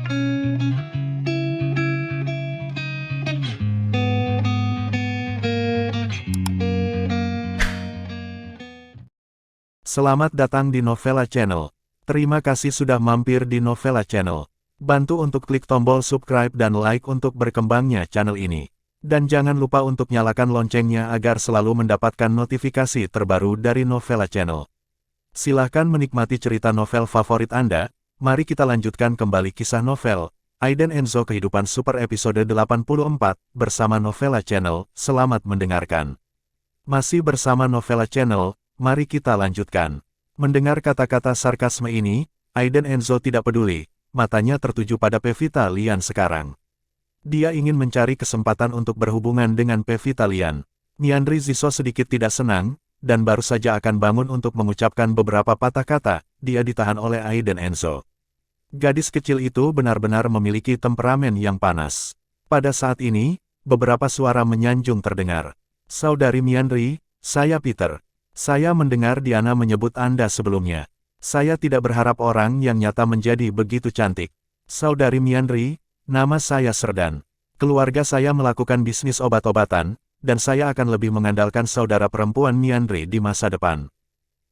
Selamat datang di Novella Channel. Terima kasih sudah mampir di Novella Channel. Bantu untuk klik tombol subscribe dan like untuk berkembangnya channel ini. Dan jangan lupa untuk nyalakan loncengnya agar selalu mendapatkan notifikasi terbaru dari Novella Channel. Silahkan menikmati cerita novel favorit Anda. Mari kita lanjutkan kembali kisah novel Aiden Enzo Kehidupan Super episode 84 bersama Novella Channel. Selamat mendengarkan. Masih bersama Novella Channel. Mari kita lanjutkan. Mendengar kata-kata sarkasme ini, Aiden Enzo tidak peduli, matanya tertuju pada Pevita Lian sekarang. Dia ingin mencari kesempatan untuk berhubungan dengan Pevita Lian. Miandri Ziso sedikit tidak senang, dan baru saja akan bangun untuk mengucapkan beberapa patah kata, dia ditahan oleh Aiden Enzo. Gadis kecil itu benar-benar memiliki temperamen yang panas. Pada saat ini, beberapa suara menyanjung terdengar. Saudari Miandri, saya Peter. Saya mendengar Diana menyebut Anda sebelumnya. Saya tidak berharap orang yang nyata menjadi begitu cantik. Saudari Miandri, nama saya Serdan. Keluarga saya melakukan bisnis obat-obatan, dan saya akan lebih mengandalkan saudara perempuan Miandri di masa depan.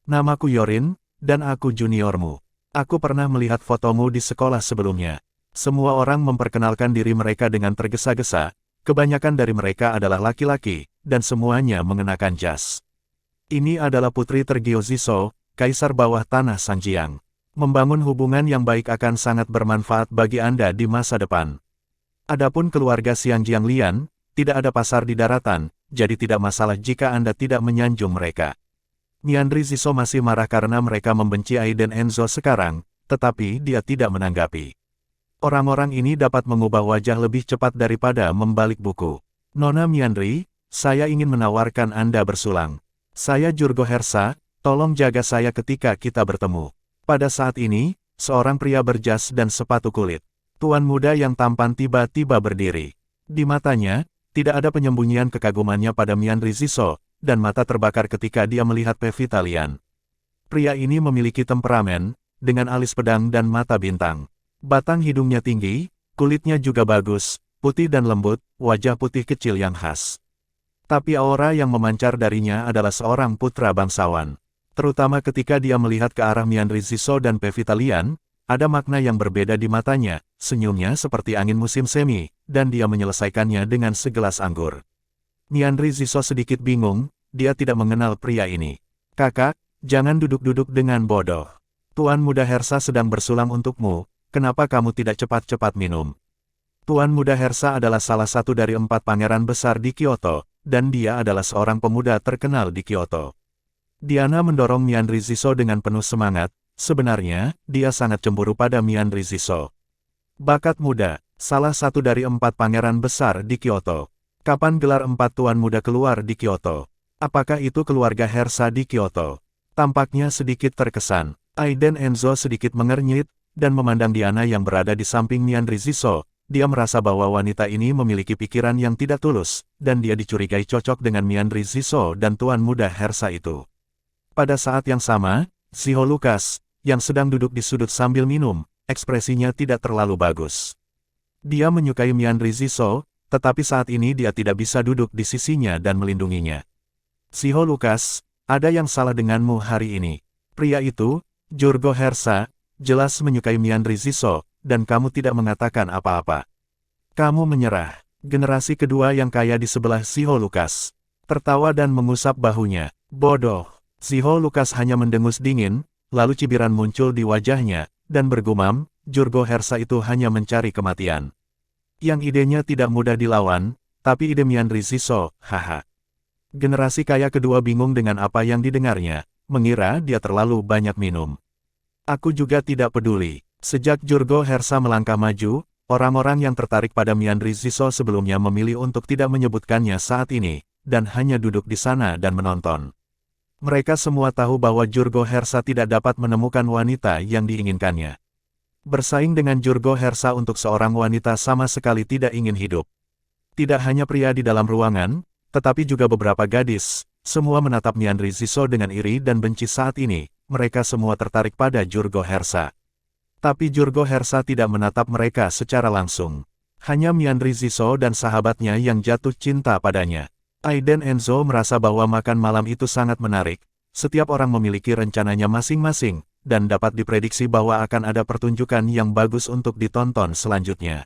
Namaku Yorin, dan aku juniormu. Aku pernah melihat fotomu di sekolah sebelumnya. Semua orang memperkenalkan diri mereka dengan tergesa-gesa, kebanyakan dari mereka adalah laki-laki, dan semuanya mengenakan jas. Ini adalah Putri Tergio Ziso, Kaisar Bawah Tanah Sanjiang. Membangun hubungan yang baik akan sangat bermanfaat bagi Anda di masa depan. Adapun keluarga Xiangjiang Lian, tidak ada pasar di daratan, jadi tidak masalah jika Anda tidak menyanjung mereka. Miandri Ziso masih marah karena mereka membenci Aiden Enzo sekarang, tetapi dia tidak menanggapi. Orang-orang ini dapat mengubah wajah lebih cepat daripada membalik buku. Nona Miandri, saya ingin menawarkan Anda bersulang. Saya Jurgo Hersa, tolong jaga saya ketika kita bertemu. Pada saat ini, seorang pria berjas dan sepatu kulit. Tuan muda yang tampan tiba-tiba berdiri. Di matanya, tidak ada penyembunyian kekagumannya pada Miandri Ziso, dan mata terbakar ketika dia melihat Pevita Lian. Pria ini memiliki temperamen, dengan alis pedang dan mata bintang. Batang hidungnya tinggi, kulitnya juga bagus, putih dan lembut, wajah putih kecil yang khas. Tapi aura yang memancar darinya adalah seorang putra bangsawan. Terutama ketika dia melihat ke arah Miandri Ziso dan Pevita Lian, ada makna yang berbeda di matanya, senyumnya seperti angin musim semi, dan dia menyelesaikannya dengan segelas anggur. Miandri Ziso sedikit bingung, dia tidak mengenal pria ini. Kakak, jangan duduk-duduk dengan bodoh. Tuan Muda Hersa sedang bersulang untukmu, kenapa kamu tidak cepat-cepat minum? Tuan Muda Hersa adalah salah satu dari 4 pangeran besar di Kyoto, dan dia adalah seorang pemuda terkenal di Kyoto. Diana mendorong Miandri Ziso dengan penuh semangat, sebenarnya, dia sangat cemburu pada Miandri Ziso. Bakat muda, salah satu dari 4 pangeran besar di Kyoto. Kapan gelar 4 tuan muda keluar di Kyoto? Apakah itu keluarga Hersa di Kyoto? Tampaknya sedikit terkesan. Aiden Enzo sedikit mengernyit, dan memandang Diana yang berada di samping Miandri Ziso. Dia merasa bahwa wanita ini memiliki pikiran yang tidak tulus, dan dia dicurigai cocok dengan Miandri Ziso dan Tuan Muda Hersa itu. Pada saat yang sama, Ziho Lucas, yang sedang duduk di sudut sambil minum, ekspresinya tidak terlalu bagus. Dia menyukai Miandri Ziso, tetapi saat ini dia tidak bisa duduk di sisinya dan melindunginya. Ziho Lucas, ada yang salah denganmu hari ini. Pria itu, Jurgo Hersa, jelas menyukai Miandri Ziso, dan kamu tidak mengatakan apa-apa. Kamu menyerah. Generasi kedua yang kaya di sebelah Ziho Lucas. Tertawa dan mengusap bahunya. Bodoh. Ziho Lucas hanya mendengus dingin, lalu cibiran muncul di wajahnya, dan bergumam, Jurgo Hersa itu hanya mencari kematian. Yang idenya tidak mudah dilawan, tapi ide Miandri Ziso, haha. Generasi kaya kedua bingung dengan apa yang didengarnya, mengira dia terlalu banyak minum. Aku juga tidak peduli. Sejak Jurgo Hersa melangkah maju, orang-orang yang tertarik pada Miandri Ziso sebelumnya memilih untuk tidak menyebutkannya saat ini, dan hanya duduk di sana dan menonton. Mereka semua tahu bahwa Jurgo Hersa tidak dapat menemukan wanita yang diinginkannya. Bersaing dengan Jurgo Hersa untuk seorang wanita sama sekali tidak ingin hidup. Tidak hanya pria di dalam ruangan, tetapi juga beberapa gadis, semua menatap Miandri Ziso dengan iri dan benci saat ini, mereka semua tertarik pada Jurgo Hersa. Tapi Jurgo Hersa tidak menatap mereka secara langsung. Hanya Mianri Ziso dan sahabatnya yang jatuh cinta padanya. Aiden Enzo merasa bahwa makan malam itu sangat menarik. Setiap orang memiliki rencananya masing-masing, dan dapat diprediksi bahwa akan ada pertunjukan yang bagus untuk ditonton selanjutnya.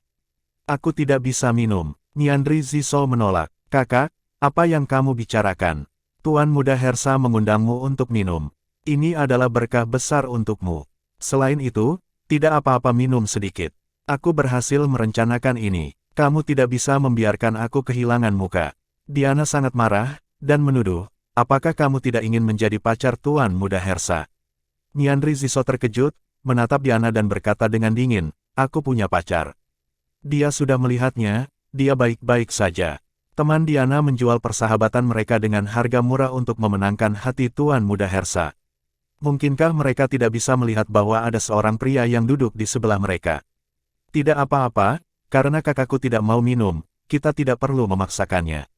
Aku tidak bisa minum. Mianri Ziso menolak. Kakak, apa yang kamu bicarakan? Tuan Muda Hersa mengundangmu untuk minum. Ini adalah berkah besar untukmu. Selain itu, tidak apa-apa minum sedikit. Aku berhasil merencanakan ini. Kamu tidak bisa membiarkan aku kehilangan muka. Diana sangat marah, dan menuduh, apakah kamu tidak ingin menjadi pacar Tuan Muda Hersa? Mianri Ziso terkejut, menatap Diana dan berkata dengan dingin, aku punya pacar. Dia sudah melihatnya, dia baik-baik saja. Teman Diana menjual persahabatan mereka dengan harga murah untuk memenangkan hati Tuan Muda Hersa. Mungkinkah mereka tidak bisa melihat bahwa ada seorang pria yang duduk di sebelah mereka? Tidak apa-apa, karena kakakku tidak mau minum, kita tidak perlu memaksakannya.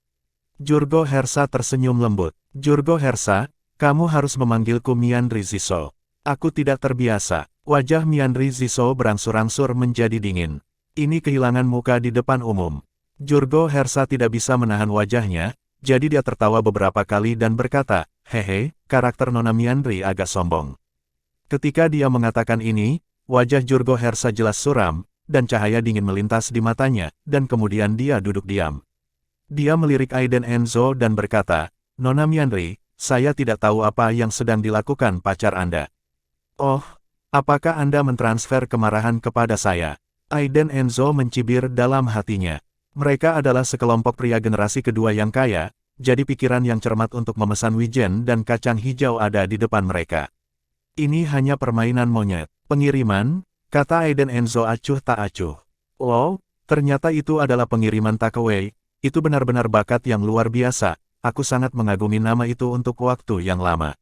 Jurgo Hersa tersenyum lembut. Jurgo Hersa, kamu harus memanggilku Mianri Ziso. Aku tidak terbiasa. Wajah Mianri Ziso berangsur-angsur menjadi dingin. Ini kehilangan muka di depan umum. Jurgo Hersa tidak bisa menahan wajahnya, jadi dia tertawa beberapa kali dan berkata, hehe, karakter Nona Mianri agak sombong. Ketika dia mengatakan ini, wajah Jurgo Hersa jelas suram, dan cahaya dingin melintas di matanya, dan kemudian dia duduk diam. Dia melirik Aiden Enzo dan berkata, Nona Mianri, saya tidak tahu apa yang sedang dilakukan pacar Anda. Oh, apakah Anda mentransfer kemarahan kepada saya? Aiden Enzo mencibir dalam hatinya. Mereka adalah sekelompok pria generasi kedua yang kaya, jadi pikiran yang cermat untuk memesan wijen dan kacang hijau ada di depan mereka. Ini hanya permainan monyet. Pengiriman, kata Aiden Enzo acuh tak acuh. Oh, ternyata itu adalah pengiriman takeaway, itu benar-benar bakat yang luar biasa, aku sangat mengagumi nama itu untuk waktu yang lama.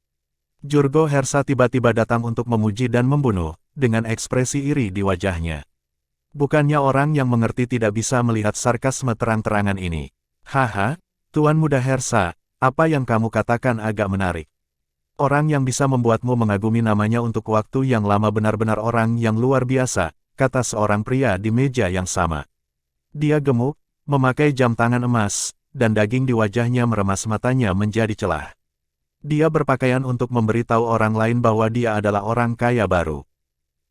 Jurgo Hersa tiba-tiba datang untuk memuji dan membunuh, dengan ekspresi iri di wajahnya. Bukannya orang yang mengerti tidak bisa melihat sarkasme terang-terangan ini. Haha, Tuan Muda Hersa, apa yang kamu katakan agak menarik. Orang yang bisa membuatmu mengagumi namanya untuk waktu yang lama benar-benar orang yang luar biasa, kata seorang pria di meja yang sama. Dia gemuk, memakai jam tangan emas, dan daging di wajahnya meremas matanya menjadi celah. Dia berpakaian untuk memberitahu orang lain bahwa dia adalah orang kaya baru.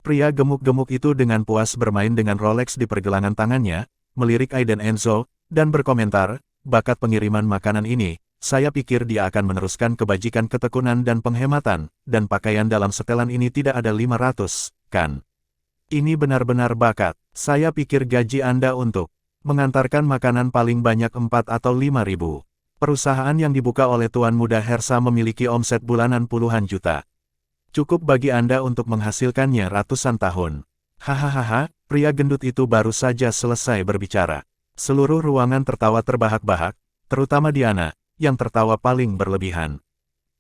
Pria gemuk-gemuk itu dengan puas bermain dengan Rolex di pergelangan tangannya, melirik Aiden Enzo, dan berkomentar, bakat pengiriman makanan ini, saya pikir dia akan meneruskan kebajikan ketekunan dan penghematan, dan pakaian dalam setelan ini tidak ada 500, kan? Ini benar-benar bakat, saya pikir gaji Anda untuk mengantarkan makanan paling banyak 4 atau 5.000. Perusahaan yang dibuka oleh Tuan Muda Hersa memiliki omset bulanan puluhan juta. Cukup bagi Anda untuk menghasilkannya ratusan tahun. Hahaha, pria gendut itu baru saja selesai berbicara. Seluruh ruangan tertawa terbahak-bahak, terutama Diana, yang tertawa paling berlebihan.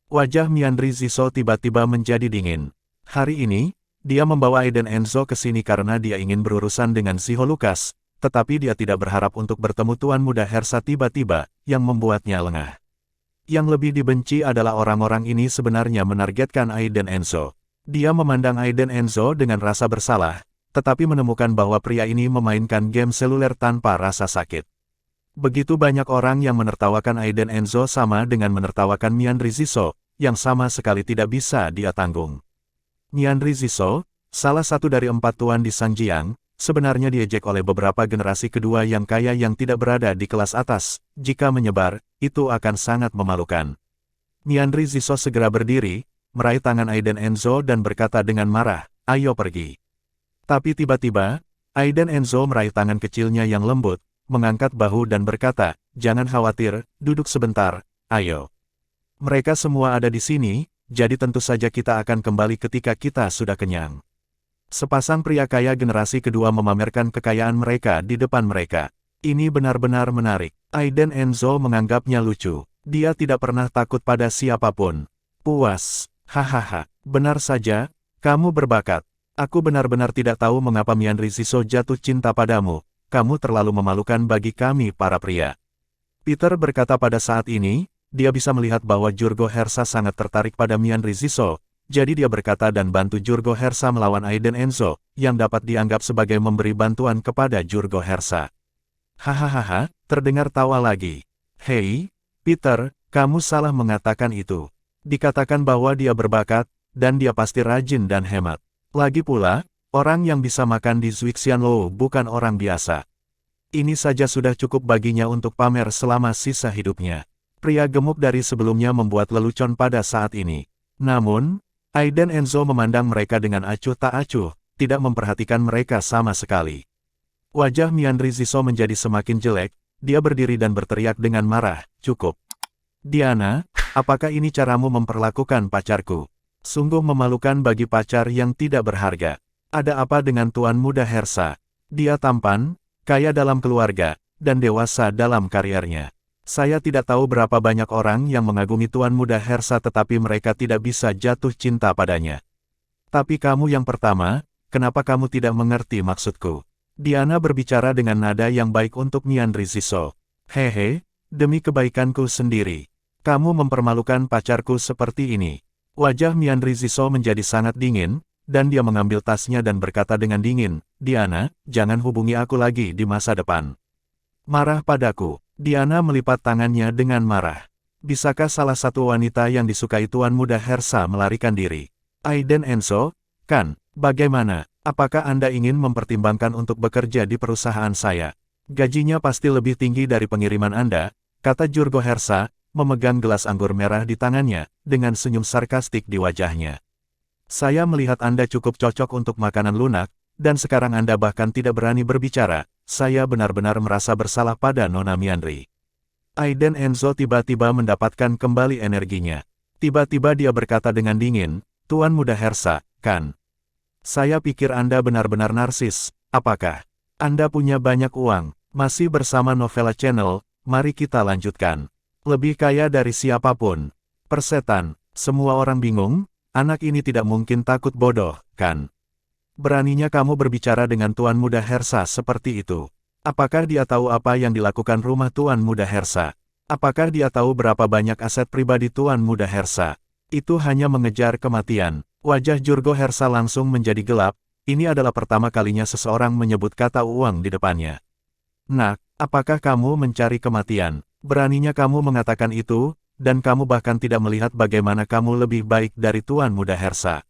Wajah Mianri Ziso tiba-tiba menjadi dingin. Hari ini, dia membawa Aiden Enzo ke sini karena dia ingin berurusan dengan Shiho Lucas, tetapi dia tidak berharap untuk bertemu Tuan Muda Hersa tiba-tiba, yang membuatnya lengah. Yang lebih dibenci adalah orang-orang ini sebenarnya menargetkan Aiden Enzo. Dia memandang Aiden Enzo dengan rasa bersalah, tetapi menemukan bahwa pria ini memainkan game seluler tanpa rasa sakit. Begitu banyak orang yang menertawakan Aiden Enzo sama dengan menertawakan Mianri Ziso, yang sama sekali tidak bisa dia tanggung. Mianri Ziso, salah satu dari 4 tuan di Sangjiang, sebenarnya diejek oleh beberapa generasi kedua yang kaya yang tidak berada di kelas atas. Jika menyebar, itu akan sangat memalukan. Mianri Ziso segera berdiri, meraih tangan Aiden Enzo dan berkata dengan marah, ayo pergi. Tapi tiba-tiba, Aiden Enzo meraih tangan kecilnya yang lembut, mengangkat bahu dan berkata, jangan khawatir, duduk sebentar, ayo. Mereka semua ada di sini, jadi tentu saja kita akan kembali ketika kita sudah kenyang. Sepasang pria kaya generasi kedua memamerkan kekayaan mereka di depan mereka. Ini benar-benar menarik. Aiden Enzo menganggapnya lucu. Dia tidak pernah takut pada siapapun. Puas. Hahaha. Benar saja, kamu berbakat. Aku benar-benar tidak tahu mengapa Mianri Ziso jatuh cinta padamu. Kamu terlalu memalukan bagi kami para pria. Peter berkata pada saat ini, dia bisa melihat bahwa Jurgo Hersa sangat tertarik pada Mianri Ziso, jadi dia berkata dan bantu Jurgo Hersa melawan Aiden Enzo, yang dapat dianggap sebagai memberi bantuan kepada Jurgo Hersa. Hahaha, terdengar tawa lagi. Hei, Peter, kamu salah mengatakan itu. Dikatakan bahwa dia berbakat, dan dia pasti rajin dan hemat. Lagi pula, orang yang bisa makan di Zhuixianlou bukan orang biasa. Ini saja sudah cukup baginya untuk pamer selama sisa hidupnya. Pria gemuk dari sebelumnya membuat lelucon pada saat ini. Namun, Aiden Enzo memandang mereka dengan acuh tak acuh, tidak memperhatikan mereka sama sekali. Wajah Miandri Ziso menjadi semakin jelek, dia berdiri dan berteriak dengan marah, cukup. Diana, apakah ini caramu memperlakukan pacarku? Sungguh memalukan bagi pacar yang tidak berharga. Ada apa dengan Tuan Muda Hersa? Dia tampan, kaya dalam keluarga, dan dewasa dalam kariernya. Saya tidak tahu berapa banyak orang yang mengagumi Tuan Muda Hersa tetapi mereka tidak bisa jatuh cinta padanya. Tapi kamu yang pertama, kenapa kamu tidak mengerti maksudku? Diana berbicara dengan nada yang baik untuk Miandri Ziso. Hehe, demi kebaikanku sendiri. Kamu mempermalukan pacarku seperti ini. Wajah Miandri Ziso menjadi sangat dingin, dan dia mengambil tasnya dan berkata dengan dingin, Diana, jangan hubungi aku lagi di masa depan. Marah padaku. Diana melipat tangannya dengan marah. Bisakah salah satu wanita yang disukai Tuan Muda Hersa melarikan diri? Aiden Enzo, kan, bagaimana? Apakah Anda ingin mempertimbangkan untuk bekerja di perusahaan saya? Gajinya pasti lebih tinggi dari pengiriman Anda, kata Jurgo Hersa, memegang gelas anggur merah di tangannya, dengan senyum sarkastik di wajahnya. Saya melihat Anda cukup cocok untuk makanan lunak, dan sekarang Anda bahkan tidak berani berbicara. Saya benar-benar merasa bersalah pada Nona Miandri. Aiden Enzo tiba-tiba mendapatkan kembali energinya. Tiba-tiba dia berkata dengan dingin, Tuan Muda Hersa, kan? Saya pikir Anda benar-benar narsis. Apakah Anda punya banyak uang? Masih bersama Novella Channel, mari kita lanjutkan. Lebih kaya dari siapapun. Persetan, semua orang bingung, anak ini tidak mungkin takut bodoh, kan? Beraninya kamu berbicara dengan Tuan Muda Hersa seperti itu. Apakah dia tahu apa yang dilakukan rumah Tuan Muda Hersa? Apakah dia tahu berapa banyak aset pribadi Tuan Muda Hersa? Itu hanya mengejar kematian. Wajah Jurgo Hersa langsung menjadi gelap, ini adalah pertama kalinya seseorang menyebut kata uang di depannya. Nak, apakah kamu mencari kematian? Beraninya kamu mengatakan itu, dan kamu bahkan tidak melihat bagaimana kamu lebih baik dari Tuan Muda Hersa.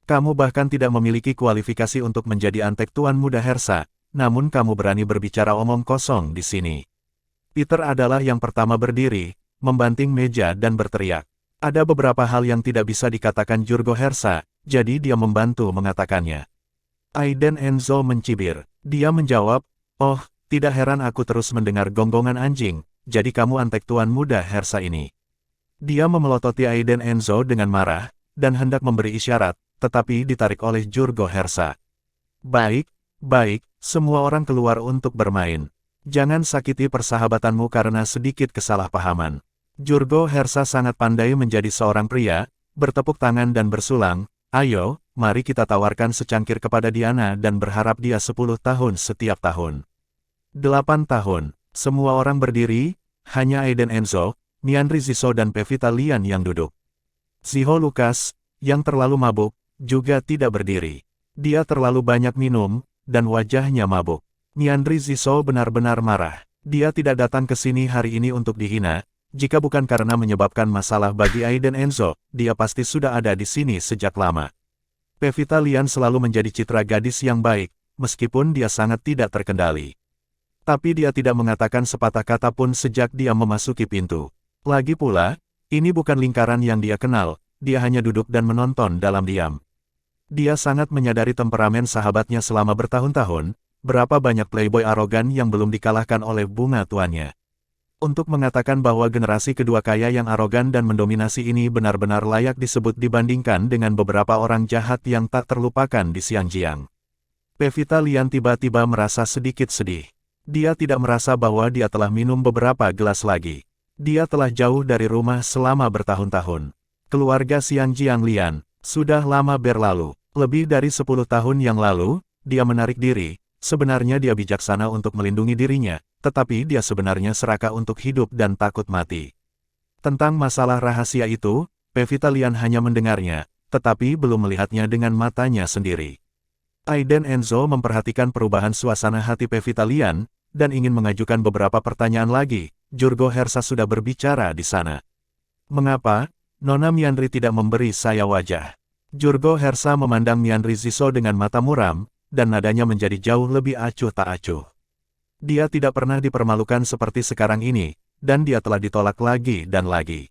Kamu bahkan tidak memiliki kualifikasi untuk menjadi antek Tuan Muda Hersa, namun kamu berani berbicara omong kosong di sini. Peter adalah yang pertama berdiri, membanting meja dan berteriak. Ada beberapa hal yang tidak bisa dikatakan Jurgo Hersa, jadi dia membantu mengatakannya. Aiden Enzo mencibir. Dia menjawab, oh, tidak heran aku terus mendengar gonggongan anjing, jadi kamu antek Tuan Muda Hersa ini. Dia memelototi Aiden Enzo dengan marah, dan hendak memberi isyarat, tetapi ditarik oleh Jurgo Hersa. Baik, baik, semua orang keluar untuk bermain. Jangan sakiti persahabatanmu karena sedikit kesalahpahaman. Jurgo Hersa sangat pandai menjadi seorang pria, bertepuk tangan dan bersulang, ayo, mari kita tawarkan secangkir kepada Diana dan berharap dia 10 tahun setiap tahun. 8 tahun, semua orang berdiri, hanya Aiden Enzo, Miandri Ziso dan Pevita Lian yang duduk. Ziho Lucas, yang terlalu mabuk, juga tidak berdiri. Dia terlalu banyak minum, dan wajahnya mabuk. Miandri Ziso benar-benar marah. Dia tidak datang ke sini hari ini untuk dihina. Jika bukan karena menyebabkan masalah bagi Aiden Enzo, dia pasti sudah ada di sini sejak lama. Pevita Lian selalu menjadi citra gadis yang baik, meskipun dia sangat tidak terkendali. Tapi dia tidak mengatakan sepatah kata pun sejak dia memasuki pintu. Lagi pula, ini bukan lingkaran yang dia kenal, dia hanya duduk dan menonton dalam diam. Dia sangat menyadari temperamen sahabatnya selama bertahun-tahun, berapa banyak playboy arogan yang belum dikalahkan oleh bunga tuannya. Untuk mengatakan bahwa generasi kedua kaya yang arogan dan mendominasi ini benar-benar layak disebut dibandingkan dengan beberapa orang jahat yang tak terlupakan di Xiangjiang. Pevita Lian tiba-tiba merasa sedikit sedih. Dia tidak merasa bahwa dia telah minum beberapa gelas lagi. Dia telah jauh dari rumah selama bertahun-tahun. Keluarga Xiangjiang Lian sudah lama berlalu. Lebih dari 10 tahun yang lalu, dia menarik diri. Sebenarnya dia bijaksana untuk melindungi dirinya, tetapi dia sebenarnya serakah untuk hidup dan takut mati. Tentang masalah rahasia itu, Pevita Lian hanya mendengarnya, tetapi belum melihatnya dengan matanya sendiri. Aiden Enzo memperhatikan perubahan suasana hati Pevitalian, dan ingin mengajukan beberapa pertanyaan lagi. Jurgo Hersa sudah berbicara di sana. Mengapa, Nona Mianri tidak memberi saya wajah? Jurgo Hersa memandang Mianri Ziso dengan mata muram, dan nadanya menjadi jauh lebih acuh tak acuh. Dia tidak pernah dipermalukan seperti sekarang ini, dan dia telah ditolak lagi dan lagi.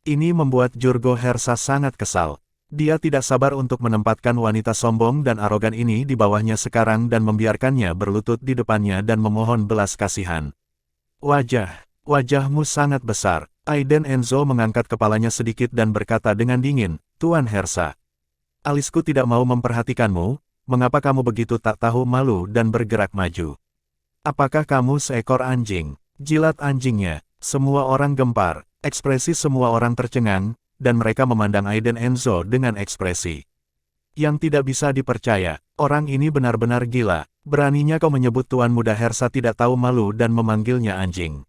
Ini membuat Jurgo Hersa sangat kesal. Dia tidak sabar untuk menempatkan wanita sombong dan arogan ini di bawahnya sekarang dan membiarkannya berlutut di depannya dan memohon belas kasihan. Wajahmu sangat besar. Aiden Enzo mengangkat kepalanya sedikit dan berkata dengan dingin, Tuan Hersa. Alisku tidak mau memperhatikanmu, mengapa kamu begitu tak tahu malu dan bergerak maju? Apakah kamu seekor anjing? Jilat anjingnya. Semua orang gempar, ekspresi semua orang tercengang, dan mereka memandang Aiden Enzo dengan ekspresi yang tidak bisa dipercaya. Orang ini benar-benar gila. Beraninya kau menyebut Tuan Muda Hersa tidak tahu malu dan memanggilnya anjing.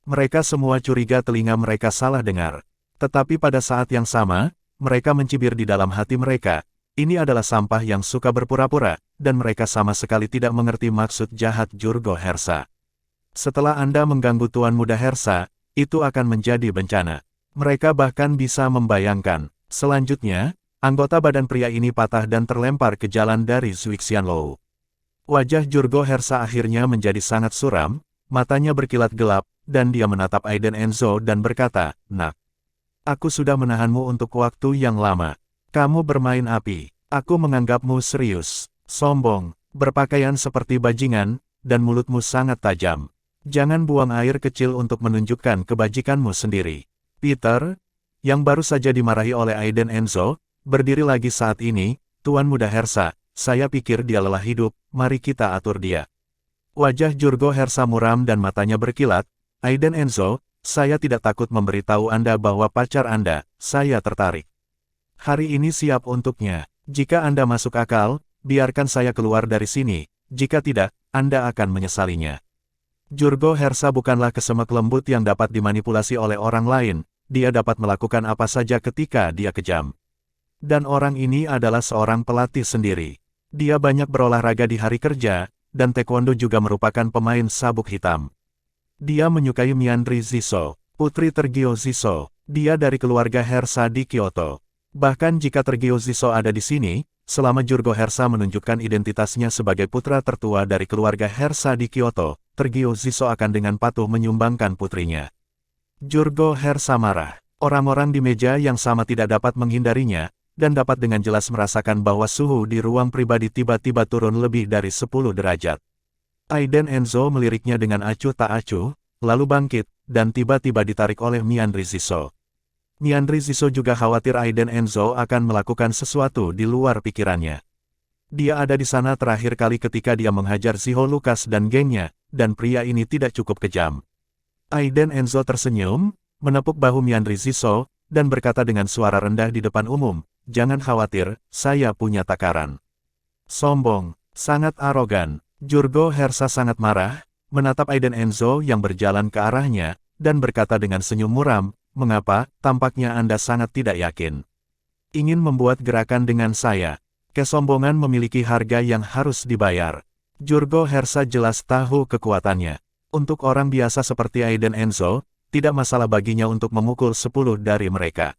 Mereka semua curiga telinga mereka salah dengar. Tetapi pada saat yang sama, mereka mencibir di dalam hati mereka. Ini adalah sampah yang suka berpura-pura, dan mereka sama sekali tidak mengerti maksud jahat Jurgo Hersa. Setelah Anda mengganggu Tuan Muda Hersa, itu akan menjadi bencana. Mereka bahkan bisa membayangkan. Selanjutnya, anggota badan pria ini patah dan terlempar ke jalan dari Zhuixianlou. Wajah Jurgo Hersa akhirnya menjadi sangat suram, matanya berkilat gelap, dan dia menatap Aiden Enzo dan berkata, Nak, aku sudah menahanmu untuk waktu yang lama. Kamu bermain api. Aku menganggapmu serius, sombong, berpakaian seperti bajingan, dan mulutmu sangat tajam. Jangan buang air kecil untuk menunjukkan kebajikanmu sendiri. Peter, yang baru saja dimarahi oleh Aiden Enzo, berdiri lagi saat ini. Tuan Muda Hersa, saya pikir dia lelah hidup, mari kita atur dia. Wajah Jurgo Hersa muram dan matanya berkilat. Aiden Enzo, saya tidak takut memberitahu Anda bahwa pacar Anda, saya tertarik. Hari ini siap untuknya. Jika Anda masuk akal, biarkan saya keluar dari sini. Jika tidak, Anda akan menyesalinya. Jurgo Hersa bukanlah kesemek lembut yang dapat dimanipulasi oleh orang lain. Dia dapat melakukan apa saja ketika dia kejam. Dan orang ini adalah seorang pelatih sendiri. Dia banyak berolahraga di hari kerja, dan taekwondo juga merupakan pemain sabuk hitam. Dia menyukai Mianri Ziso, putri Tergio Ziso. Dia dari keluarga Hersa di Kyoto. Bahkan jika Tergio Ziso ada di sini, selama Jurgo Hersa menunjukkan identitasnya sebagai putra tertua dari keluarga Hersa di Kyoto, Tergio Ziso akan dengan patuh menyumbangkan putrinya. Jurgo Hersa marah. Orang-orang di meja yang sama tidak dapat menghindarinya, dan dapat dengan jelas merasakan bahwa suhu di ruang pribadi tiba-tiba turun lebih dari 10 derajat. Aiden Enzo meliriknya dengan acuh tak acuh, lalu bangkit, dan tiba-tiba ditarik oleh Mianri Ziso. Mianri Ziso juga khawatir Aiden Enzo akan melakukan sesuatu di luar pikirannya. Dia ada di sana terakhir kali ketika dia menghajar Ziho Lucas dan gengnya, dan pria ini tidak cukup kejam. Aiden Enzo tersenyum, menepuk bahu Mianri Ziso, dan berkata dengan suara rendah di depan umum, jangan khawatir, saya punya takaran. Sombong, sangat arogan. Jurgo Hersa sangat marah, menatap Aiden Enzo yang berjalan ke arahnya, dan berkata dengan senyum muram, mengapa, tampaknya Anda sangat tidak yakin. Ingin membuat gerakan dengan saya. Kesombongan memiliki harga yang harus dibayar. Jurgo Hersa jelas tahu kekuatannya. Untuk orang biasa seperti Aiden Enzo, tidak masalah baginya untuk memukul 10 dari mereka.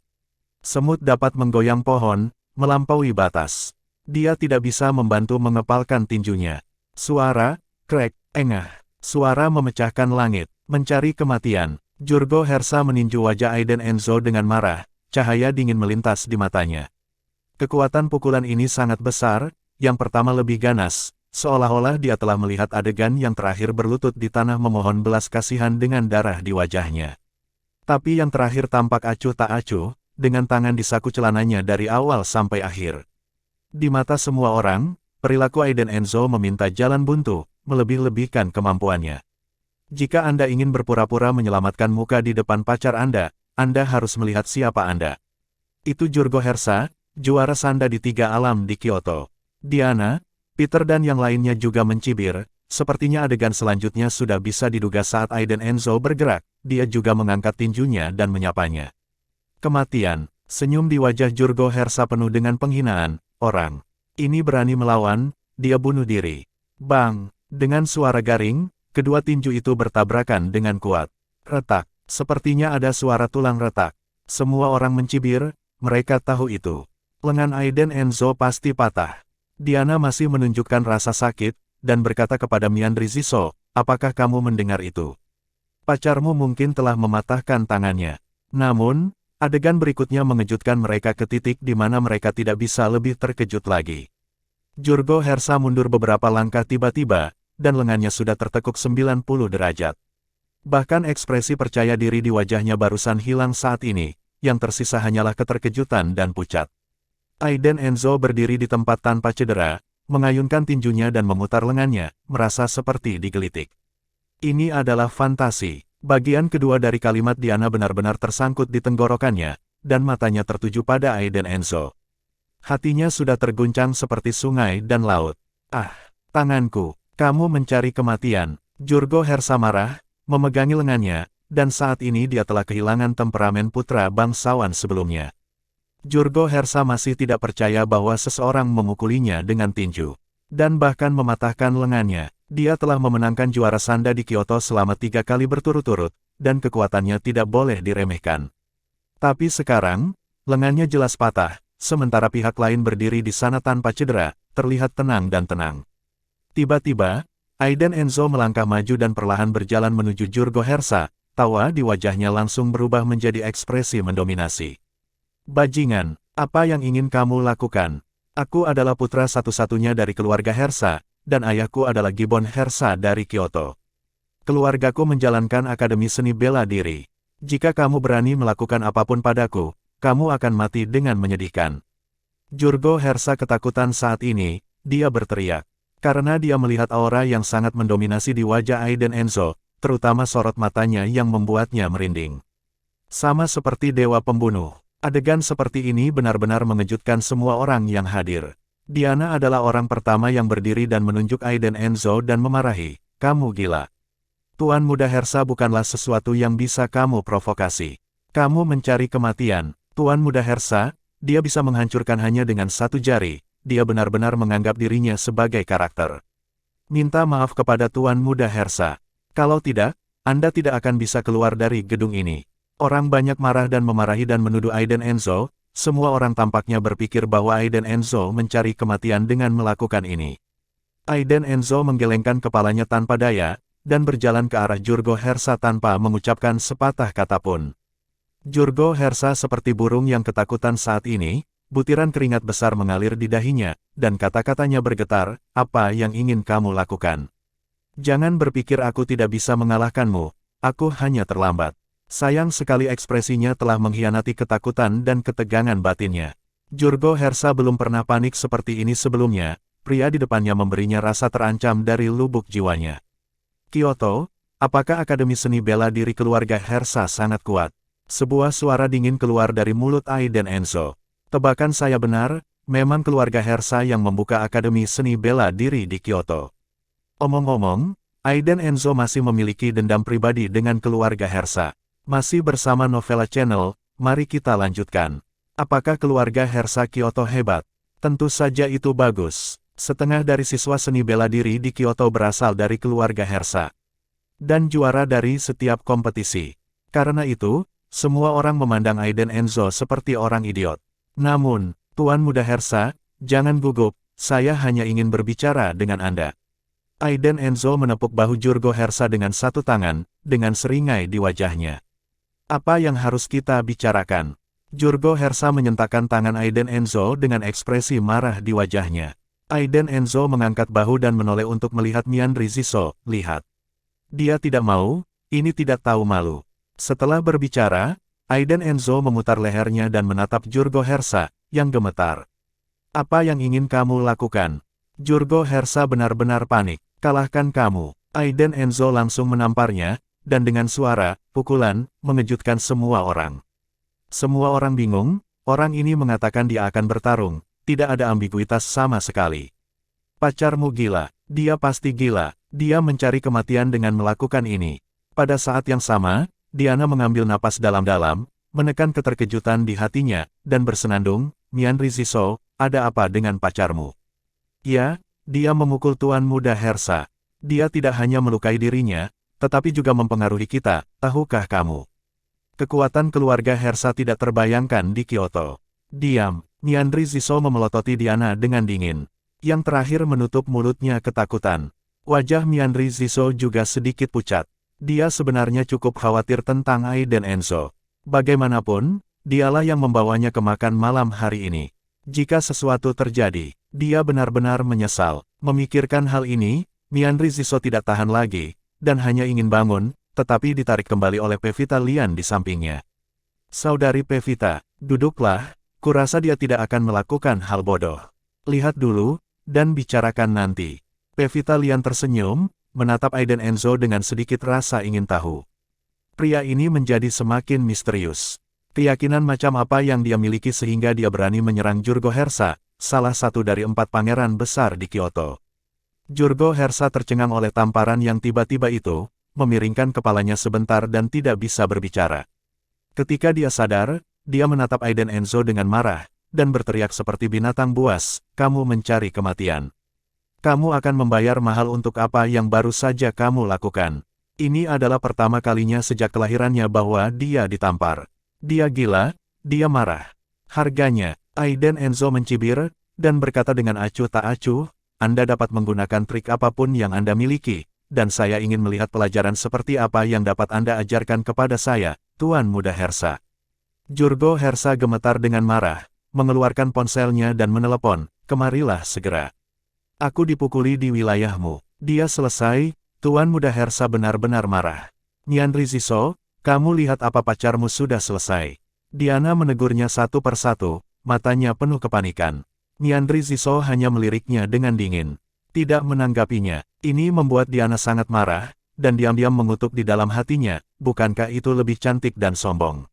Semut dapat menggoyang pohon, melampaui batas. Dia tidak bisa membantu mengepalkan tinjunya. Suara, krek, engah. Suara memecahkan langit, mencari kematian. Jurgo Hersa meninju wajah Aiden Enzo dengan marah, cahaya dingin melintas di matanya. Kekuatan pukulan ini sangat besar, yang pertama lebih ganas, seolah-olah dia telah melihat adegan yang terakhir berlutut di tanah memohon belas kasihan dengan darah di wajahnya. Tapi yang terakhir tampak acuh tak acuh, dengan tangan di saku celananya dari awal sampai akhir. Di mata semua orang, perilaku Aiden Enzo meminta jalan buntu, melebih-lebihkan kemampuannya. Jika Anda ingin berpura-pura menyelamatkan muka di depan pacar Anda harus melihat siapa Anda. Itu Jurgo Hersa, juara sanda di 3 alam di Kyoto. Diana, Peter dan yang lainnya juga mencibir, sepertinya adegan selanjutnya sudah bisa diduga saat Aiden Enzo bergerak, dia juga mengangkat tinjunya dan menyapanya. Kematian, Senyum di wajah Jurgo Hersa penuh dengan penghinaan. Orang ini berani melawan, dia bunuh diri. Bang! Dengan suara garing, kedua tinju itu bertabrakan dengan kuat. Retak. Sepertinya ada suara tulang retak. Semua orang mencibir, mereka tahu itu. Lengan Aiden Enzo pasti patah. Diana masih menunjukkan rasa sakit, dan berkata kepada Miandri Ziso, apakah kamu mendengar itu? Pacarmu mungkin telah mematahkan tangannya. Namun, adegan berikutnya mengejutkan mereka ke titik di mana mereka tidak bisa lebih terkejut lagi. Jurgo Hersa mundur beberapa langkah tiba-tiba, dan lengannya sudah tertekuk 90 derajat. Bahkan ekspresi percaya diri di wajahnya barusan hilang saat ini, yang tersisa hanyalah keterkejutan dan pucat. Aiden Enzo berdiri di tempat tanpa cedera, mengayunkan tinjunya dan memutar lengannya, merasa seperti digelitik. Ini adalah fantasi. Bagian kedua dari kalimat Diana benar-benar tersangkut di tenggorokannya, dan matanya tertuju pada Aiden Enzo. Hatinya sudah terguncang seperti sungai dan laut. Ah, tanganku, kamu mencari kematian. Jurgo Hersa marah, memegangi lengannya, dan saat ini dia telah kehilangan temperamen putra bangsawan sebelumnya. Jurgo Hersa masih tidak percaya bahwa seseorang memukulinya dengan tinju, dan bahkan mematahkan lengannya. Dia telah memenangkan juara Sanda di Kyoto selama 3 kali berturut-turut, dan kekuatannya tidak boleh diremehkan. Tapi sekarang, lengannya jelas patah, sementara pihak lain berdiri di sana tanpa cedera, terlihat tenang dan tenang. Tiba-tiba, Aiden Enzo melangkah maju dan perlahan berjalan menuju Jurgo Hersa, tawa di wajahnya langsung berubah menjadi ekspresi mendominasi. Bajingan, apa yang ingin kamu lakukan? Aku adalah putra satu-satunya dari keluarga Hersa, dan ayahku adalah Gibbon Hersa dari Kyoto. Keluargaku menjalankan Akademi Seni Bela Diri. Jika kamu berani melakukan apapun padaku, kamu akan mati dengan menyedihkan. Jurgo Hersa ketakutan saat ini, dia berteriak. Karena dia melihat aura yang sangat mendominasi di wajah Aiden Enzo, terutama sorot matanya yang membuatnya merinding. Sama seperti dewa pembunuh. Adegan seperti ini benar-benar mengejutkan semua orang yang hadir. Diana adalah orang pertama yang berdiri dan menunjuk Aiden Enzo dan memarahi, kamu gila. Tuan Muda Hersa bukanlah sesuatu yang bisa kamu provokasi. Kamu mencari kematian. Tuan Muda Hersa, dia bisa menghancurkan hanya dengan satu jari, dia benar-benar menganggap dirinya sebagai karakter. Minta maaf kepada Tuan Muda Hersa. Kalau tidak, Anda tidak akan bisa keluar dari gedung ini. Orang banyak marah dan memarahi dan menuduh Aiden Enzo, semua orang tampaknya berpikir bahwa Aiden Enzo mencari kematian dengan melakukan ini. Aiden Enzo menggelengkan kepalanya tanpa daya, dan berjalan ke arah Jurgo Hersa tanpa mengucapkan sepatah kata pun. Jurgo Hersa seperti burung yang ketakutan saat ini, butiran keringat besar mengalir di dahinya, dan kata-katanya bergetar, apa yang ingin kamu lakukan? Jangan berpikir aku tidak bisa mengalahkanmu, aku hanya terlambat. Sayang sekali ekspresinya telah mengkhianati ketakutan dan ketegangan batinnya. Jurgo Hersa belum pernah panik seperti ini sebelumnya, pria di depannya memberinya rasa terancam dari lubuk jiwanya. Kyoto, apakah Akademi Seni Bela Diri keluarga Hersa sangat kuat? Sebuah suara dingin keluar dari mulut Aiden Enzo. Tebakan saya benar, memang keluarga Hersa yang membuka Akademi Seni Bela Diri di Kyoto. Omong-omong, Aiden Enzo masih memiliki dendam pribadi dengan keluarga Hersa. Masih bersama Novella Channel, mari kita lanjutkan. Apakah keluarga Hersa Kyoto hebat? Tentu saja itu bagus. Setengah dari siswa seni bela diri di Kyoto berasal dari keluarga Hersa. Dan juara dari setiap kompetisi. Karena itu, semua orang memandang Aiden Enzo seperti orang idiot. Namun, Tuan Muda Hersa, jangan gugup, saya hanya ingin berbicara dengan Anda. Aiden Enzo menepuk bahu Jurgo Hersa dengan satu tangan, dengan seringai di wajahnya. Apa yang harus kita bicarakan? Jurgo Hersa menyentakkan tangan Aiden Enzo dengan ekspresi marah di wajahnya. Aiden Enzo mengangkat bahu dan menoleh untuk melihat Miandri Ziso, lihat. Dia tidak mau, ini tidak tahu malu. Setelah berbicara, Aiden Enzo memutar lehernya dan menatap Jurgo Hersa, yang gemetar. Apa yang ingin kamu lakukan? Jurgo Hersa benar-benar panik. Kalahkan kamu. Aiden Enzo langsung menamparnya, dan dengan suara, pukulan, mengejutkan semua orang. Semua orang bingung, orang ini mengatakan dia akan bertarung, tidak ada ambiguitas sama sekali. Pacarmu gila, dia pasti gila, dia mencari kematian dengan melakukan ini. Pada saat yang sama, Diana mengambil napas dalam-dalam, menekan keterkejutan di hatinya, dan bersenandung, Mianri Zisou, ada apa dengan pacarmu? Ya, dia memukul Tuan Muda Hersa. Dia tidak hanya melukai dirinya, tetapi juga mempengaruhi kita, tahukah kamu? Kekuatan keluarga Hersa tidak terbayangkan di Kyoto. Diam, Mianri Zisou memelototi Diana dengan dingin. Yang terakhir menutup mulutnya ketakutan. Wajah Mianri Zisou juga sedikit pucat. Dia sebenarnya cukup khawatir tentang Ai dan Enzo. Bagaimanapun, dialah yang membawanya ke makan malam hari ini. Jika sesuatu terjadi, dia benar-benar menyesal. Memikirkan hal ini, Mianri Zisou tidak tahan lagi, dan hanya ingin bangun, tetapi ditarik kembali oleh Pevita Lian di sampingnya. Saudari Pevita, duduklah, kurasa dia tidak akan melakukan hal bodoh. Lihat dulu, dan bicarakan nanti. Pevita Lian tersenyum, menatap Ai dan Enzo dengan sedikit rasa ingin tahu. Pria ini menjadi semakin misterius. Keyakinan macam apa yang dia miliki sehingga dia berani menyerang Jurgo Hersa, salah satu dari 4 pangeran besar di Kyoto. Jurgo Hersa tercengang oleh tamparan yang tiba-tiba itu, memiringkan kepalanya sebentar dan tidak bisa berbicara. Ketika dia sadar, dia menatap Ai dan Enzo dengan marah, dan berteriak seperti binatang buas, kamu mencari kematian. Kamu akan membayar mahal untuk apa yang baru saja kamu lakukan. Ini adalah pertama kalinya sejak kelahirannya bahwa dia ditampar. Dia gila, dia marah. Harganya, Ai dan Enzo mencibir, dan berkata dengan acuh tak acuh, Anda dapat menggunakan trik apapun yang Anda miliki, dan saya ingin melihat pelajaran seperti apa yang dapat Anda ajarkan kepada saya, Tuan Muda Hersa. Jurgo Hersa gemetar dengan marah, mengeluarkan ponselnya dan menelepon, kemarilah segera. Aku dipukuli di wilayahmu. Dia selesai, Tuan Muda Hersa benar-benar marah. Mianri Zisou, kamu lihat apa pacarmu sudah selesai. Diana menegurnya satu persatu, matanya penuh kepanikan. Mianri Zisou hanya meliriknya dengan dingin. Tidak menanggapinya. Ini membuat Diana sangat marah, dan diam-diam mengutuk di dalam hatinya, bukankah itu lebih cantik dan sombong.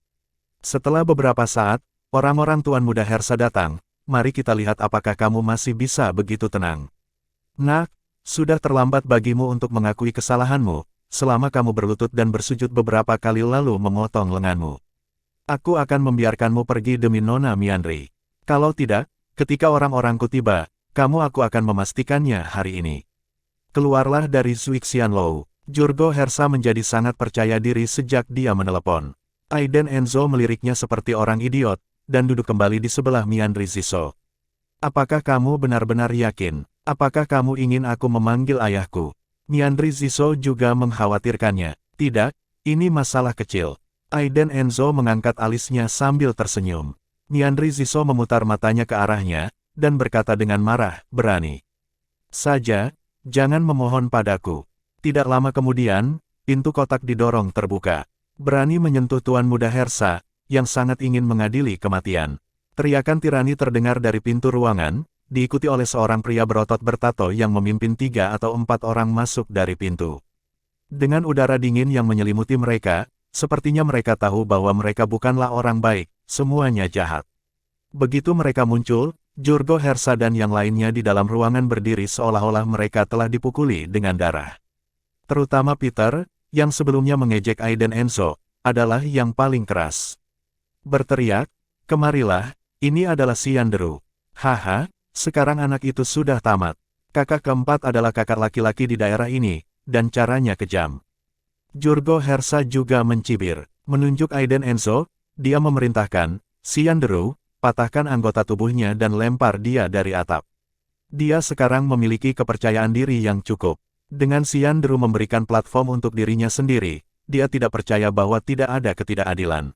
Setelah beberapa saat, orang-orang Tuan Muda Hersa datang, mari kita lihat apakah kamu masih bisa begitu tenang. Nak, sudah terlambat bagimu untuk mengakui kesalahanmu, selama kamu berlutut dan bersujud beberapa kali lalu memotong lenganmu. Aku akan membiarkanmu pergi demi Nona Mianri. Kalau tidak, ketika orang-orangku tiba, aku akan memastikannya hari ini. Keluarlah dari Zuixianlou. Jurgo Hersa menjadi sangat percaya diri sejak dia menelepon. Ai dan Enzo meliriknya seperti orang idiot, dan duduk kembali di sebelah Mianri Zisou. Apakah kamu benar-benar yakin? Apakah kamu ingin aku memanggil ayahku? Mianri Zisou juga mengkhawatirkannya. Tidak, ini masalah kecil. Ai dan Enzo mengangkat alisnya sambil tersenyum. Mianri Zisou memutar matanya ke arahnya, dan berkata dengan marah, berani saja, jangan memohon padaku. Tidak lama kemudian, pintu kotak didorong terbuka. Berani menyentuh Tuan Muda Hersa, yang sangat ingin mengadili kematian. Teriakan tirani terdengar dari pintu ruangan, diikuti oleh seorang pria berotot bertato yang memimpin 3 atau 4 orang masuk dari pintu. Dengan udara dingin yang menyelimuti mereka, sepertinya mereka tahu bahwa mereka bukanlah orang baik, semuanya jahat. Begitu mereka muncul, Jurgo Hersa dan yang lainnya di dalam ruangan berdiri seolah-olah mereka telah dipukuli dengan darah. Terutama Peter, yang sebelumnya mengejek Ai dan Enzo, adalah yang paling keras. Berteriak, kemarilah, ini adalah Sianderu. Haha. Sekarang anak itu sudah tamat. Kakak keempat adalah kakak laki-laki di daerah ini, dan caranya kejam. Jurgo Hersa juga mencibir. Menunjuk Ai dan Enzo, dia memerintahkan, Sianderu, patahkan anggota tubuhnya dan lempar dia dari atap. Dia sekarang memiliki kepercayaan diri yang cukup. Dengan Sianderu memberikan platform untuk dirinya sendiri, dia tidak percaya bahwa tidak ada ketidakadilan.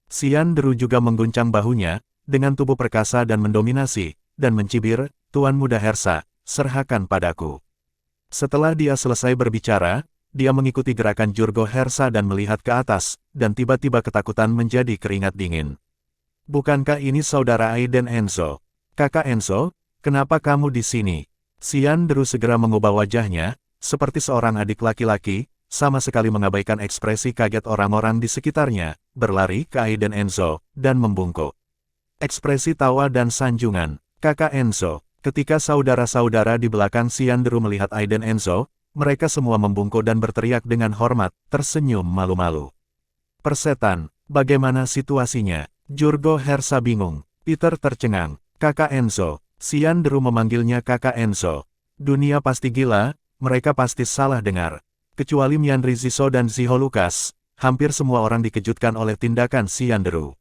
Sianderu juga mengguncang bahunya, dengan tubuh perkasa dan mendominasi, dan mencibir, Tuan Muda Hersa, serahkan padaku. Setelah dia selesai berbicara, dia mengikuti gerakan Jurgo Hersa dan melihat ke atas, dan tiba-tiba ketakutan menjadi keringat dingin. Bukankah ini saudara Ai dan Enzo? Kakak Enzo, kenapa kamu di sini? Sianderu segera mengubah wajahnya, seperti seorang adik laki-laki, sama sekali mengabaikan ekspresi kaget orang-orang di sekitarnya, berlari ke Ai dan Enzo, dan membungkuk. Ekspresi tawa dan sanjungan. Kakak Enzo, ketika saudara-saudara di belakang Sianderu melihat Ai dan Enzo, mereka semua membungkuk dan berteriak dengan hormat, tersenyum malu-malu. Persetan, Bagaimana situasinya? Jurgo Hersa bingung. Peter tercengang. Kakak Enzo. Xianderu memanggilnya Kakak Enzo. Dunia pasti gila, mereka pasti salah dengar. Kecuali Mianri Ziso dan Ziho Lucas, hampir semua orang dikejutkan oleh tindakan Xianderu.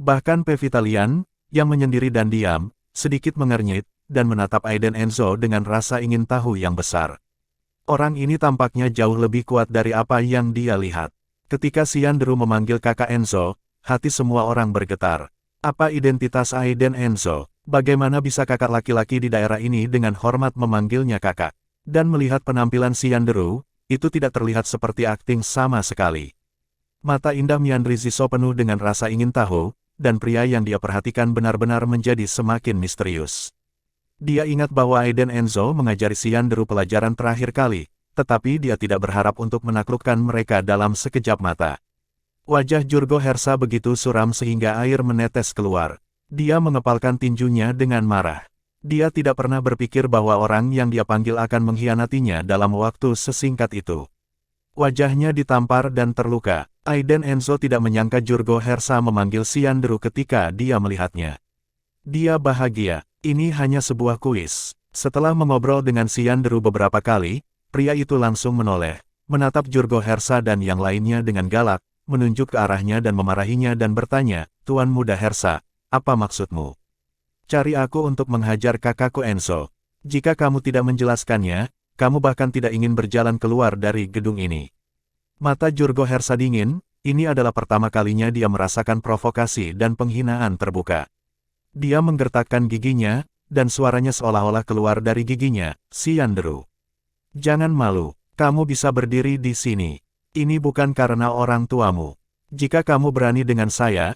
Bahkan Pevitalian, yang menyendiri dan diam, sedikit mengernyit, dan menatap Aiden Enzo dengan rasa ingin tahu yang besar. Orang ini tampaknya jauh lebih kuat dari apa yang dia lihat. Ketika Xianderu memanggil Kakak Enzo, hati semua orang bergetar. Apa identitas Aiden Enzo? Bagaimana bisa kakak laki-laki di daerah ini dengan hormat memanggilnya kakak? Dan melihat penampilan Xianderu, itu tidak terlihat seperti akting sama sekali. Mata indah Mianri Ziso penuh dengan rasa ingin tahu, dan pria yang dia perhatikan benar-benar menjadi semakin misterius. Dia ingat bahwa Aiden Enzo mengajari Xianderu pelajaran terakhir kali, tetapi dia tidak berharap untuk menaklukkan mereka dalam sekejap mata. Wajah Jurgo Hersa begitu suram sehingga air menetes keluar. Dia mengepalkan tinjunya dengan marah. Dia tidak pernah berpikir bahwa orang yang dia panggil akan mengkhianatinya dalam waktu sesingkat itu. Wajahnya ditampar dan terluka. Aiden Enzo tidak menyangka Jurgo Hersa memanggil Xianderu ketika dia melihatnya. Dia bahagia. Ini hanya sebuah kuis. Setelah mengobrol dengan Xianderu beberapa kali, pria itu langsung menoleh, menatap Jurgo Hersa dan yang lainnya dengan galak, menunjuk ke arahnya dan memarahinya dan bertanya, "Tuan Muda Hersa, apa maksudmu? Cari aku untuk menghajar kakakku Enzo. Jika kamu tidak menjelaskannya, kamu bahkan tidak ingin berjalan keluar dari gedung ini." Mata Jurgo Hersa dingin, ini adalah pertama kalinya dia merasakan provokasi dan penghinaan terbuka. Dia menggertakkan giginya, dan suaranya seolah-olah keluar dari giginya, "Xianderu, jangan malu, kamu bisa berdiri di sini. Ini bukan karena orang tuamu. Jika kamu berani dengan saya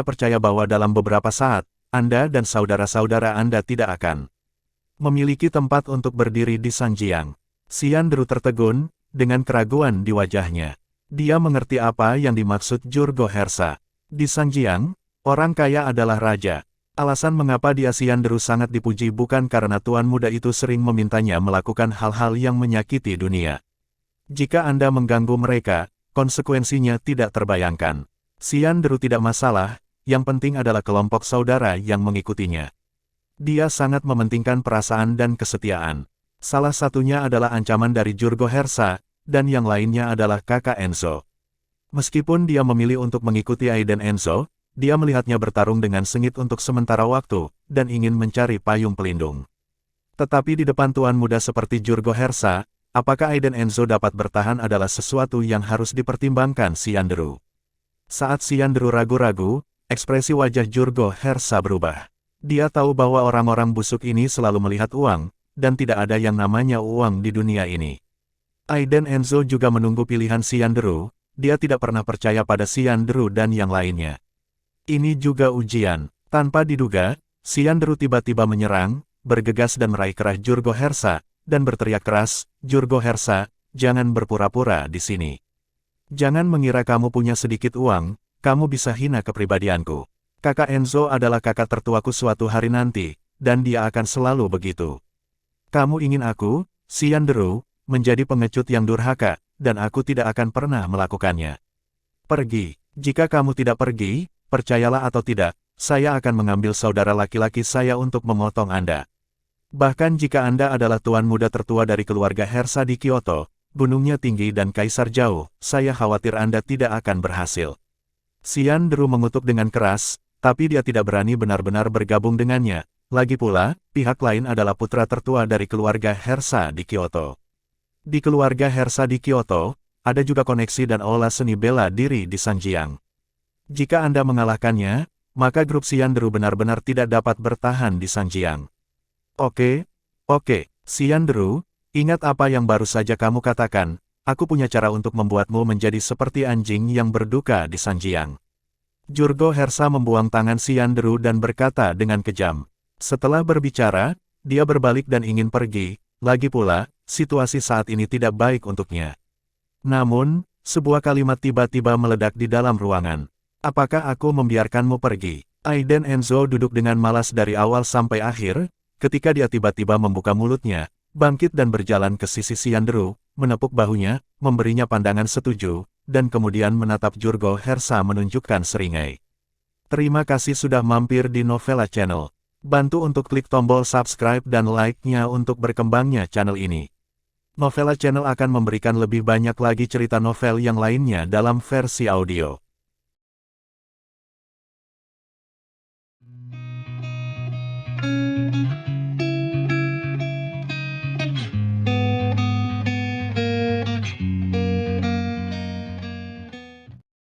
percaya bahwa dalam beberapa saat, Anda dan saudara-saudara Anda tidak akan memiliki tempat untuk berdiri di Sanjiang." Xianderu tertegun, dengan keraguan di wajahnya. Dia mengerti apa yang dimaksud Jurgo Hersa. Di Sanjiang, orang kaya adalah raja. Alasan mengapa dia Xianderu sangat dipuji bukan karena tuan muda itu sering memintanya melakukan hal-hal yang menyakiti dunia. Jika Anda mengganggu mereka, konsekuensinya tidak terbayangkan. Xianderu tidak masalah, yang penting adalah kelompok saudara yang mengikutinya. Dia sangat mementingkan perasaan dan kesetiaan. Salah satunya adalah ancaman dari Jurgo Hersa, dan yang lainnya adalah kakak Enzo. Meskipun dia memilih untuk mengikuti Aiden Enzo, dia melihatnya bertarung dengan sengit untuk sementara waktu, dan ingin mencari payung pelindung. Tetapi di depan tuan muda seperti Jurgo Hersa, apakah Aiden Enzo dapat bertahan adalah sesuatu yang harus dipertimbangkan Xianderu. Saat Xianderu ragu-ragu, ekspresi wajah Jurgo Hersa berubah. Dia tahu bahwa orang-orang busuk ini selalu melihat uang, dan tidak ada yang namanya uang di dunia ini. Aiden Enzo juga menunggu pilihan Xianderu, dia tidak pernah percaya pada Xianderu dan yang lainnya. Ini juga ujian. Tanpa diduga, Xianderu tiba-tiba menyerang, bergegas dan meraih kerah Jurgo Hersa, dan berteriak keras, "Jurgo Hersa, jangan berpura-pura di sini. Jangan mengira kamu punya sedikit uang, kamu bisa hina kepribadianku. Kakak Enzo adalah kakak tertuaku suatu hari nanti, dan dia akan selalu begitu. Kamu ingin aku, Xianderu, menjadi pengecut yang durhaka, dan aku tidak akan pernah melakukannya. Pergi. Jika kamu tidak pergi, percayalah atau tidak, saya akan mengambil saudara laki-laki saya untuk memotong Anda. Bahkan jika Anda adalah tuan muda tertua dari keluarga Hersa di Kyoto, gunungnya tinggi dan kaisar jauh, saya khawatir Anda tidak akan berhasil." Xianderu mengutuk dengan keras, tapi dia tidak berani benar-benar bergabung dengannya. Lagi pula, pihak lain adalah putra tertua dari keluarga Hersa di Kyoto. Di keluarga Hersa di Kyoto, ada juga koneksi dan olah seni bela diri di Sanjiang. Jika Anda mengalahkannya, maka grup Xianderu benar-benar tidak dapat bertahan di Sanjiang. Oke, Xianderu, ingat apa yang baru saja kamu katakan, aku punya cara untuk membuatmu menjadi seperti anjing yang berduka di Sanjiang. Jurgo Hersa membuang tangan Xianderu dan berkata dengan kejam. Setelah berbicara, dia berbalik dan ingin pergi, lagi pula, situasi saat ini tidak baik untuknya. Namun, sebuah kalimat tiba-tiba meledak di dalam ruangan. "Apakah aku membiarkanmu pergi?" Aiden Enzo duduk dengan malas dari awal sampai akhir, ketika dia tiba-tiba membuka mulutnya, bangkit dan berjalan ke sisi Xianderu, menepuk bahunya, memberinya pandangan setuju, dan kemudian menatap Jurgo Hersa menunjukkan seringai. Terima kasih sudah mampir di Novela Channel. Bantu untuk klik tombol subscribe dan like-nya untuk berkembangnya channel ini. Novela Channel akan memberikan lebih banyak lagi cerita novel yang lainnya dalam versi audio.